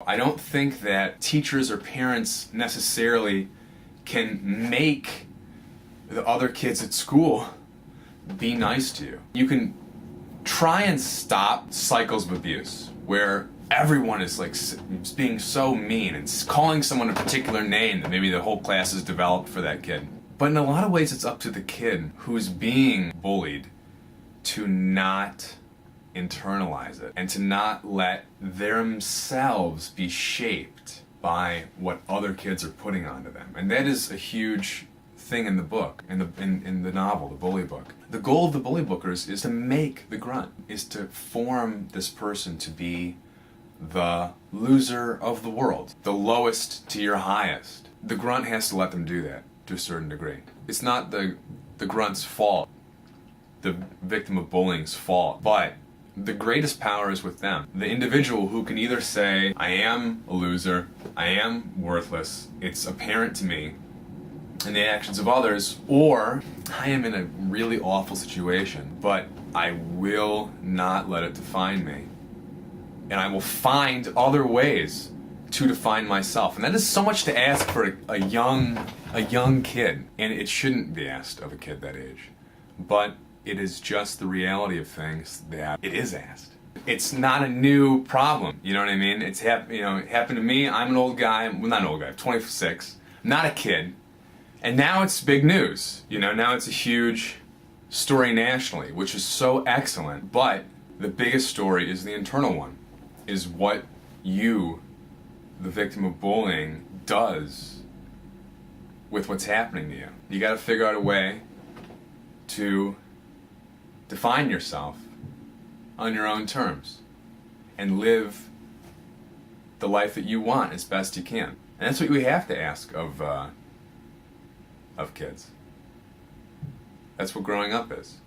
I don't think that teachers or parents necessarily can make the other kids at school be nice to you. You can try and stop cycles of abuse where everyone is like being so mean and calling someone a particular name that maybe the whole class has developed for that kid. But in a lot of ways it's up to the kid who's being bullied to not internalize it and to not let themselves be shaped by what other kids are putting onto them. And that is a huge thing in the book, in the novel, the bully book. The goal of the bully bookers is to make the grunt, is to form this person to be the loser of the world, the lowest to your highest. The grunt has to let them do that to a certain degree. It's not the grunt's fault, the victim of bullying's fault, but the greatest power is with them. The individual who can either say, I am a loser, I am worthless, it's apparent to me in the actions of others, or I am in a really awful situation, but I will not let it define me. And I will find other ways to define myself. And that is so much to ask for a young kid. And it shouldn't be asked of a kid that age. But it is just the reality of things that it is asked. It's not a new problem, you know what I mean? It happened to me. I'm an old guy, well, not an old guy, I'm 26, not a kid. And now it's big news, now it's a huge story nationally, which is so excellent. But the biggest story is the internal one, is what you, the victim of bullying, does with what's happening to you. You gotta figure out a way to define yourself on your own terms and live the life that you want as best you can. And that's what we have to ask of kids. That's what growing up is,